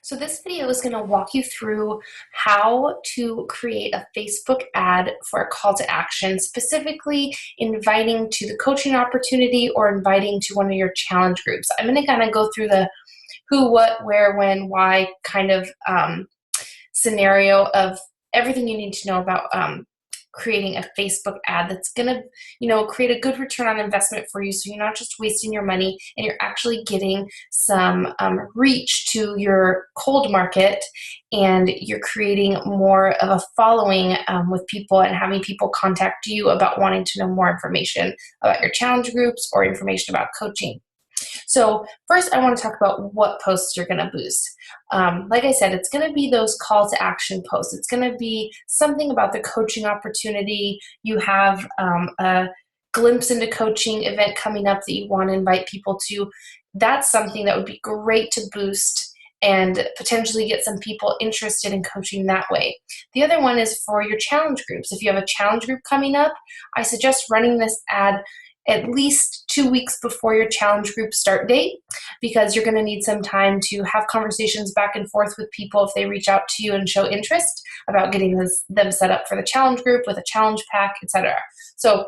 So this video is going to walk you through how to create a Facebook ad for a call to action, specifically inviting to the coaching opportunity or inviting to one of your challenge groups. I'm going to kind of go through the who, what, where, when, why kind of scenario of everything you need to know about creating a Facebook ad that's going to, create a good return on investment for you. So you're not just wasting your money and you're actually getting some reach to your cold market, and you're creating more of a following with people and having people contact you about wanting to know more information about your challenge groups or information about coaching. So first, I want to talk about what posts you're going to boost. Like I said, it's going to be those call to action posts. It's going to be something about the coaching opportunity. You have a glimpse into coaching event coming up that you want to invite people to. That's something that would be great to boost and potentially get some people interested in coaching that way. The other one is for your challenge groups. If you have a challenge group coming up, I suggest running this ad at least 2 weeks before your challenge group start date, because you're going to need some time to have conversations back and forth with people if they reach out to you and show interest about getting them set up for the challenge group with a challenge pack, etc. So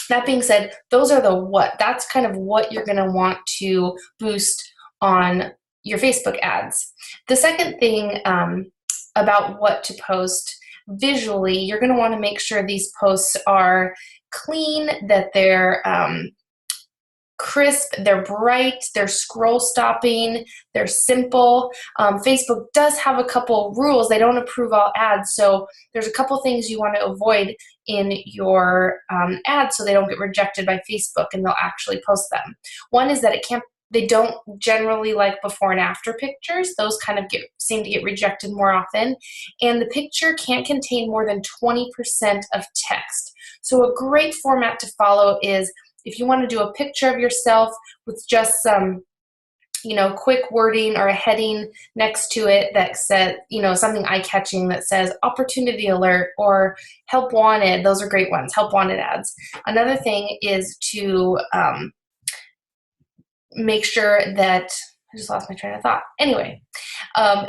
that being said, those are the what. That's kind of what you're going to want to boost on your Facebook ads. The second thing about what to post visually, you're going to want to make sure these posts are clean, that they're crisp, they're bright, they're scroll stopping, they're simple. Facebook does have a couple rules. They don't approve all ads, so there's a couple things you want to avoid in your ads so they don't get rejected by Facebook and they'll actually post them. One is that they don't generally like before and after pictures. Those kind of seem to get rejected more often. And the picture can't contain more than 20% of text. So a great format to follow is if you want to do a picture of yourself with just some, quick wording or a heading next to it that says, something eye-catching that says opportunity alert or help wanted. Those are great ones, help wanted ads. Another thing is to make sure that, I just lost my train of thought. Anyway,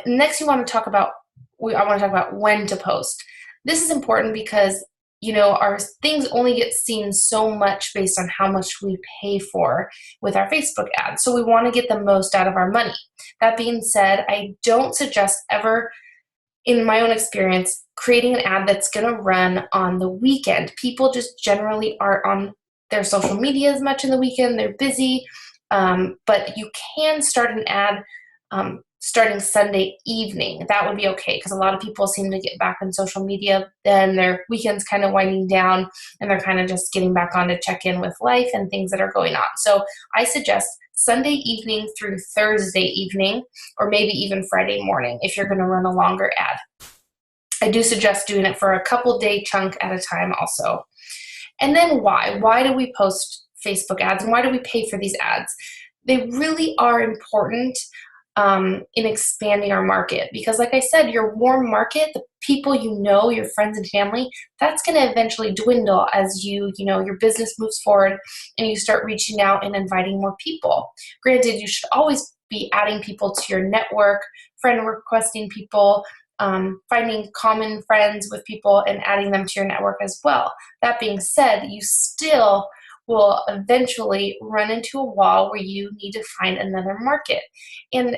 next I want to talk about when to post. This is important because our things only get seen so much based on how much we pay for with our Facebook ads. So we want to get the most out of our money. That being said, I don't suggest ever, in my own experience, creating an ad that's going to run on the weekend. People just generally aren't on their social media as much in the weekend. They're busy. But you can start an ad starting Sunday evening. That would be okay, because a lot of people seem to get back on social media, then their weekend's kind of winding down and they're kind of just getting back on to check in with life and things that are going on. So I suggest Sunday evening through Thursday evening, or maybe even Friday morning if you're going to run a longer ad. I do suggest doing it for a couple day chunk at a time also. And then why? Why do we post Facebook ads and why do we pay for these ads? They really are important in expanding our market, because like I said, your warm market, the people your friends and family, that's going to eventually dwindle as your business moves forward and you start reaching out and inviting more people. Granted, you should always be adding people to your network, friend requesting people, finding common friends with people and adding them to your network as well. That being said, you still will eventually run into a wall where you need to find another market. And,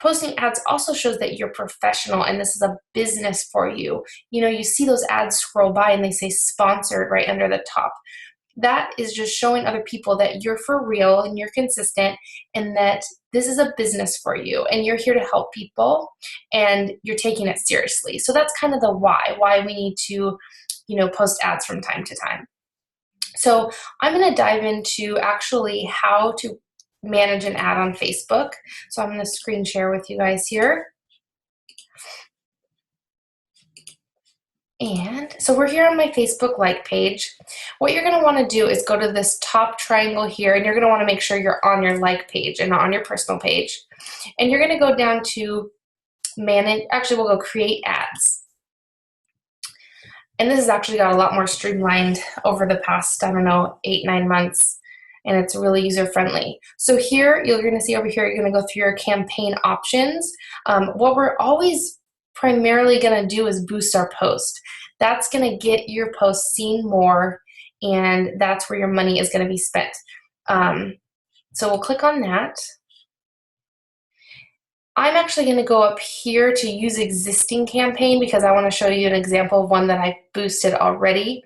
posting ads also shows that you're professional and this is a business for you. You see those ads scroll by and they say sponsored right under the top. That is just showing other people that you're for real and you're consistent and that this is a business for you and you're here to help people and you're taking it seriously. So that's kind of the why we need to, post ads from time to time. So I'm going to dive into actually how to manage an ad on Facebook. So I'm going to screen share with you guys here. And so we're here on my Facebook like page. What you're going to want to do is go to this top triangle here, and you're going to want to make sure you're on your like page and not on your personal page. And you're going to go down to manage, actually we'll go create ads. And this has actually got a lot more streamlined over the past, 8-9 months. and it's really user-friendly. So here, you're going to see over here, you're going to go through your campaign options. What we're always primarily going to do is boost our post. That's going to get your post seen more, and that's where your money is going to be spent. So we'll click on that. I'm actually going to go up here to use existing campaign because I want to show you an example of one that I boosted already.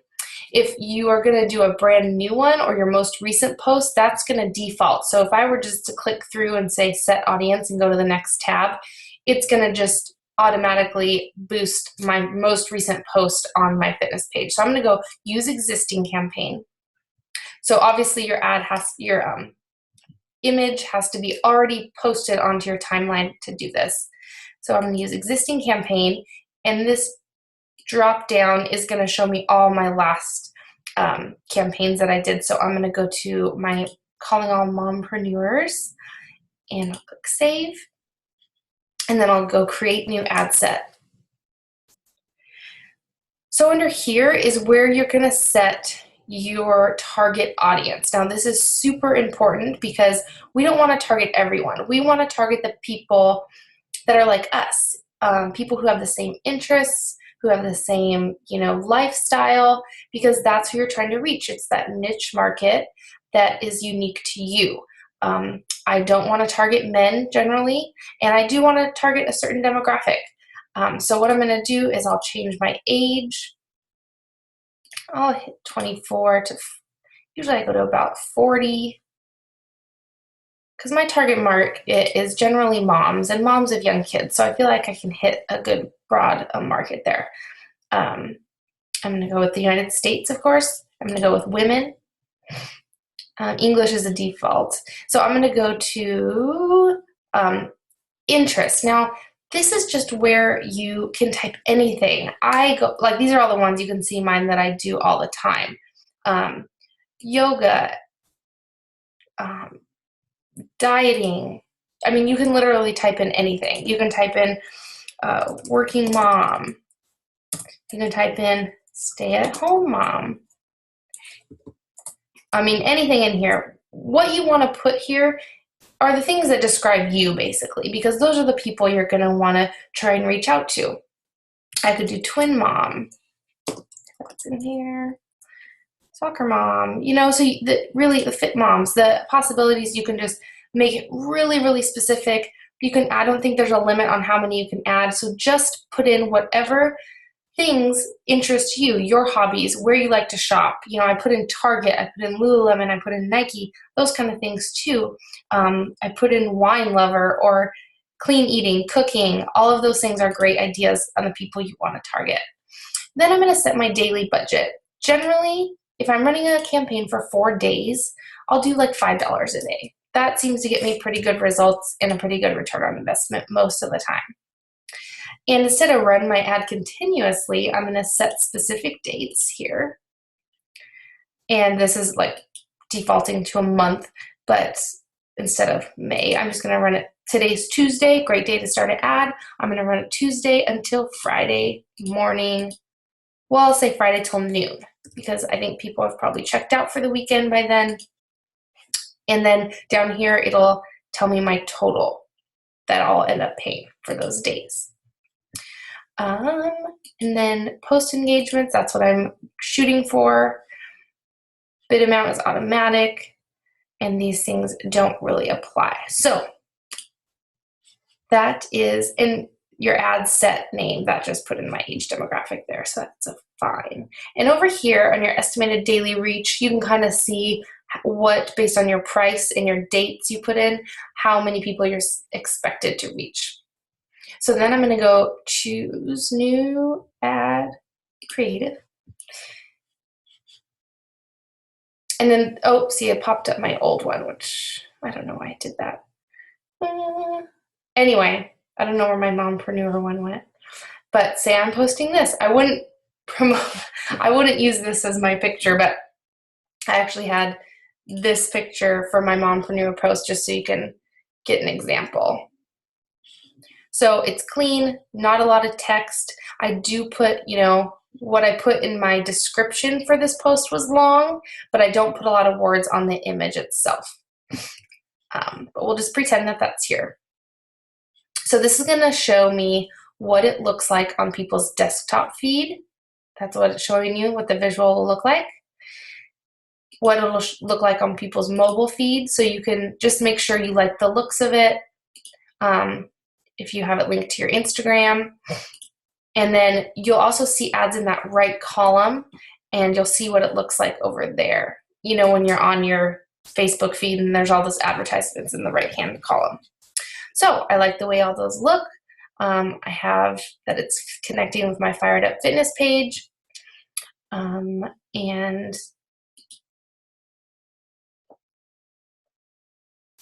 If you are going to do a brand new one or your most recent post, that's going to default. So if I were just to click through and say set audience and go to the next tab, it's going to just automatically boost my most recent post on my fitness page. So I'm going to go use existing campaign. So obviously your ad has, your image has to be already posted onto your timeline to do this. So I'm going to use existing campaign, and this drop down is going to show me all my last campaigns that I did. So I'm going to go to my Calling All Mompreneurs and I'll click save, and then I'll go create new ad set. So under here is where you're going to set your target audience. Now this is super important because we don't want to target everyone. We want to target the people that are like us, people who have the same interests, who have the same, lifestyle, because that's who you're trying to reach. It's that niche market that is unique to you. I don't want to target men generally, and I do want to target a certain demographic. So what I'm going to do is I'll change my age. I'll hit 24 to, usually I go to about 40, because my target market is generally moms and moms of young kids. So I feel like I can hit a good broad market there. I'm going to go with the United States, of course. I'm going to go with women. English is a default. So I'm going to go to interest. Now, this is just where you can type anything. These are all the ones you can see mine that I do all the time. Yoga, dieting. I mean, you can literally type in anything. You can type in working mom. You can type in stay-at-home mom. I mean, anything in here. What you want to put here are the things that describe you, basically, because those are the people you're going to want to try and reach out to. I could do twin mom. What's in here? Soccer mom. So really the fit moms, the possibilities, you can just make it really, really specific. I don't think there's a limit on how many you can add. So just put in whatever things interest you, your hobbies, where you like to shop. I put in Target, I put in Lululemon, I put in Nike, those kind of things too. I put in wine lover or clean eating, cooking. All of those things are great ideas on the people you want to target. Then I'm going to set my daily budget. Generally, if I'm running a campaign for 4 days, I'll do like $5 a day. That seems to get me pretty good results and a pretty good return on investment most of the time. And instead of run my ad continuously, I'm going to set specific dates here. And this is like defaulting to a month, but instead of May, I'm just going to run it. Today's Tuesday, great day to start an ad. I'm going to run it Tuesday until Friday morning. Well, I'll say Friday till noon, because I think people have probably checked out for the weekend by then. And then down here, it'll tell me my total that I'll end up paying for those days. And then post engagements, that's what I'm shooting for. Bid amount is automatic, and these things don't really apply. So that is in your ad set name, that just put in my age demographic there, so that's fine. And over here on your estimated daily reach, you can kind of see what, based on your price and your dates you put in, how many people you're expected to reach. So then I'm going to go choose new ad creative. And then, see, it popped up my old one, which I don't know why I did that. Anyway, I don't know where my mompreneur one went. But say I'm posting this. I wouldn't use this as my picture, but I actually had this picture for my mompreneur post just so you can get an example. So it's clean, not a lot of text. I do put, what I put in my description for this post was long, but I don't put a lot of words on the image itself. But we'll just pretend that that's here. So this is going to show me what it looks like on people's desktop feed. That's what it's showing you, what the visual will look like. What it'll look like on people's mobile feed, so you can just make sure you like the looks of it. If you have it linked to your Instagram. And then you'll also see ads in that right column, and you'll see what it looks like over there. You know, when you're on your Facebook feed and there's all those advertisements in the right-hand column. So I like the way all those look. I have that it's connecting with my Fired Up Fitness page. And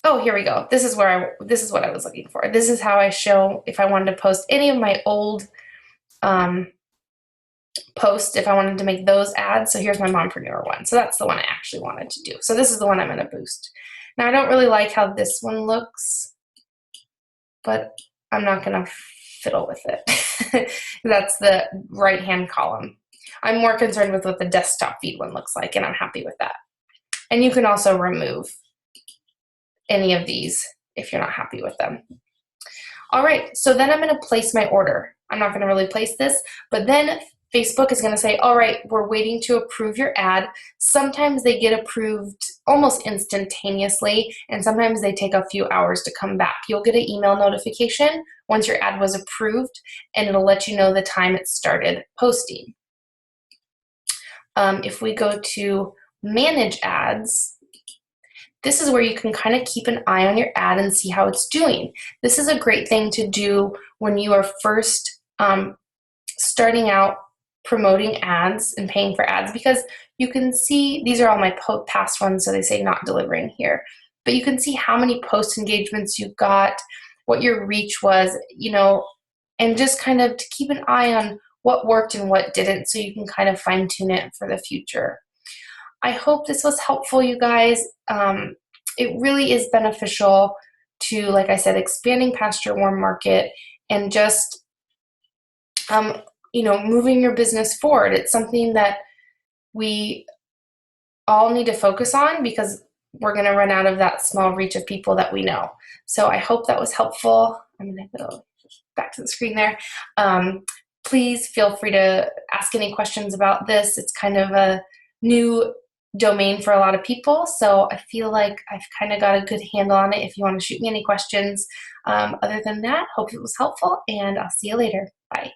oh, here we go. This is what I was looking for. This is how I show if I wanted to post any of my old posts, if I wanted to make those ads. So here's my mompreneur one. So that's the one I actually wanted to do. So this is the one I'm going to boost. Now I don't really like how this one looks, but I'm not going to fiddle with it. That's the right-hand column. I'm more concerned with what the desktop feed one looks like, and I'm happy with that. And you can also remove any of these if you're not happy with them. All right, so then I'm going to place my order. I'm not going to really place this, but then Facebook is going to say, all right, we're waiting to approve your ad. Sometimes they get approved almost instantaneously, and sometimes they take a few hours to come back. You'll get an email notification once your ad was approved, and it'll let you know the time it started posting. If we go to Manage Ads, this is where you can kind of keep an eye on your ad and see how it's doing. This is a great thing to do when you are first starting out promoting ads and paying for ads, because you can see, these are all my past ones, so they say not delivering here, but you can see how many post engagements you got, what your reach was, you know, and just kind of to keep an eye on what worked and what didn't, so you can kind of fine tune it for the future. I hope this was helpful, you guys. It really is beneficial to, like I said, expanding past your warm market and just, you know, moving your business forward. It's something that we all need to focus on because we're going to run out of that small reach of people that we know. So I hope that was helpful. I'm going to go back to the screen there. Please feel free to ask any questions about this. It's kind of a new domain for a lot of people, so I feel like I've kind of got a good handle on it if you want to shoot me any questions. Other than that, hope it was helpful, and I'll see you later. Bye.